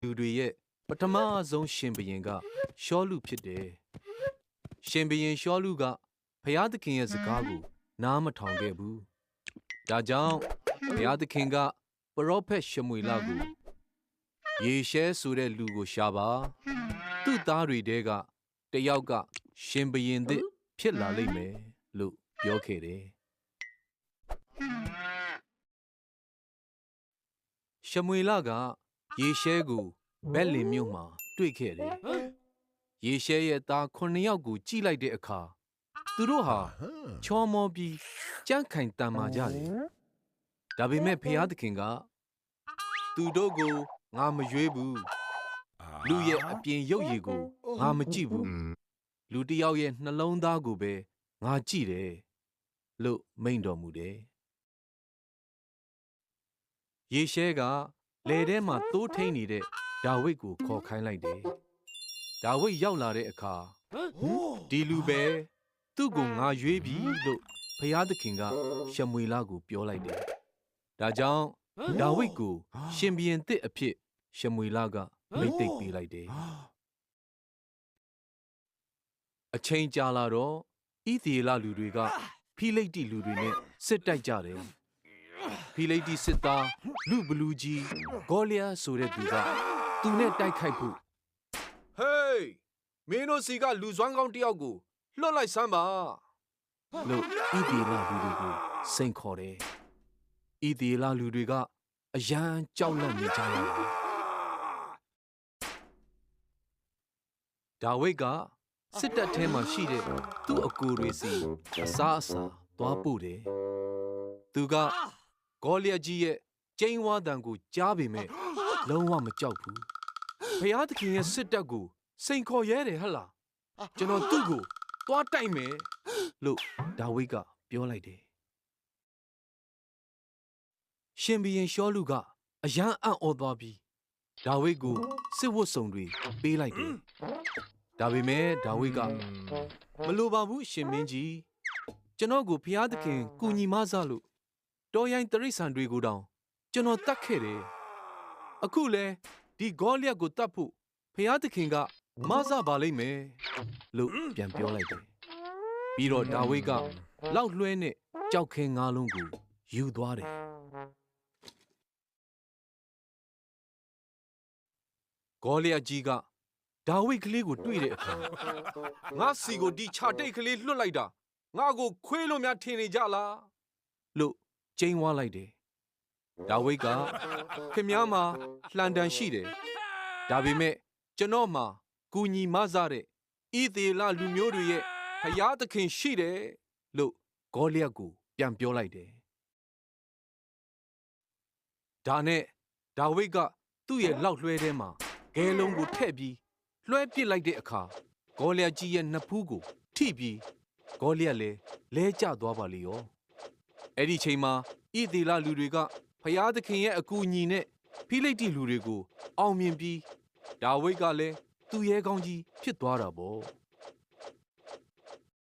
လူတွေရဲ့ပထမဆုံးရှင်ဘုရင်ကရှောလုဖြစ်တယ်။ရှင်ဘုရင်ရှောလုကဘုရားသခင်ရဲ့စကားကိုနားမထောင်ခဲ့ဘူး။ဒါကြောင့်ဘုရားသခင်ကပရောဖက်ရှမွေလကိုယေရှဲဆိုတဲ့လူကိုရှာပါ။သူ့သားတွေတဲကတယောက်ကရှင်ဘုရင်သစ်ဖြစ်လာလိမ့်မယ်လို့ပြောခဲ့တယ်။ရှမွေလကယေရှဲကိုဗက်လင်မြို့မှာတွေ့ခဲ့တယ်။ယေရှဲရဲ့သား9ယောက်ကိုကြည့်လိုက်တဲ့အခါသူတို့ဟာချောမောပြီးကြမ်းခိုင်တန်မာကြတယ်။ဒါပေမဲ့ဘုရားသခင်ကသူတို့ကိုငါမရွေးဘူး။လူရဲ့အပြင်ရုပ်ရည်ကိုငါမကြည့်ဘူး။လူတစ်ယောက်ရဲ့နှလုံးသားကိုပဲငါကြည့်တယ်လို့မိန့်တော်မူတယ်။ယေရှဲကလေထဲမှာတိုးထိန်နေတဲ့ဒါဝိဒ်ကိုခေါ်ခိုင်းလိုက်တယ်။ဒါဝိဒ်ရောက်လာတဲ့အခါဒီလူပဲသူ့ကိုငါရွေးပြီလို့ဘုရားသခင်ကရှမွေလကိုပြောလိုက်တယ်။ဒါကြောင့်ဒါဝိဒ်ကိုရှင်ဘုရင်သစ်အဖြစ်ရှမွေလကမိန့်တိတ်ပေးလိုက်တယ်။အချိန်ကြာလာတော့ဣသရေလလူတွေကဖိလိတ္တိလူတွေနဲ့စစ်တိုက်ကြတယ်။ဖိလိတ္တိစစ်သားလူဘလူကြီးဂေါလိယဆိုတဲ့သူကသူနဲ့တိုက်ခိုက်ဖို့ဟေးမင်းတို့စီကလူစွမ်းကောင်းတယောက်ကိုလွှတ်လိုက်စမ်းပါလို့ဣသရေလလူတွေကိုစိန်ခေါ်တယ်။ဣသရေလလူတွေကအယံကြောက်လန့်နေကြရတယ်။ဒါဝိဒ်ကစစ်တပ်ထဲမှာရှိတဲ့သူ့အကူတွေစီအစားအစာသွားပို့တယ်။သူကဂေါလိယကြီးရဲ့ကျိန်းဝါသံကိုကြားပေမဲ့လုံးဝမကြောက်ဘူး။ဘုရားသခင်ရဲ့စစ်တပ်ကိုစိန်ခေါ်ရဲတယ်ဟလား။ကျွန်တော်သူ့ကိုသွားတိုက်မယ်လို့ဒါဝိဒ်ကပြောလိုက်တယ်။ရှင်ဘုရင်ရှောလုကအယံအံ့ဩသွားပြီးဒါဝိဒ်ကိုစစ်ဝတ်စုံတွေပေးလိုက်တယ်။ဒါပေမဲ့ဒါဝိဒ်ကမလိုပါဘူးရှင်မင်းကြီးကျွန်တော်ကိုဘုရားသခင်ကူညီမဆလို့တော်ရိုင်းတရိษံတွေကိုတောင်ကျွန်တော်တတ်ခဲ့တယ်။အခုလဲဒီဂေါလိယကိုတတ်ဖို့ဘုရားသခင်ကမဆပါလိမ့်မယ်လို့ပြန်ပြောလိုက်တယ်။ပြီးတော့ဒါဝိဒ်ကလောက်လွှဲနဲ့ကြောက်ခဲငါးလုံးကိုယူသွားတယ်။ဂေါလိယကြီးကဒါဝိဒ်ကလေးကိုတွေ့တဲ့အခါငါစီကိုဒီခြာတိတ်ကလေးလွှတ်လိုက်တာငါကိုခွေးလို့များထင်နေကြလားလို့ကျိန်းဝါလိုက်တယ်။ဒါဝိဒ်ကခင်များမှာလှန်တန်ရှိတယ်။ဒါပေမဲ့ကျွန်တော်မှာကူညီမဆတဲ့ဣသရေလလူမျိုးတွေရဲ့ဘုရားသခင်ရှိတယ်လို့ဂေါလိယကိုပြန်ပြောလိုက်တယ်။ဒါနဲ့ဒါဝိဒ်ကသူ့ရဲ့လောက်လွှဲထဲမှာဂဲလုံးကိုထည့်ပြီးလွှဲပစ်လိုက်တဲ့အခါဂေါလိယကြီးရဲ့နဖူးကိုထိပြီးဂေါလိယလည်းလဲကျသွားပါလေရော။အဲ့ဒီချိန်မှာဣသရေလလူတွေကဘုရားသခင်ရဲ့အကူအညီနဲ့ဖိလိတ္တိလူတွေကိုအောင်မြင်ပြီးဒါဝိဒ်ကလည်းသူရဲကောင်းကြီးဖြစ်သွားတာပေါ့။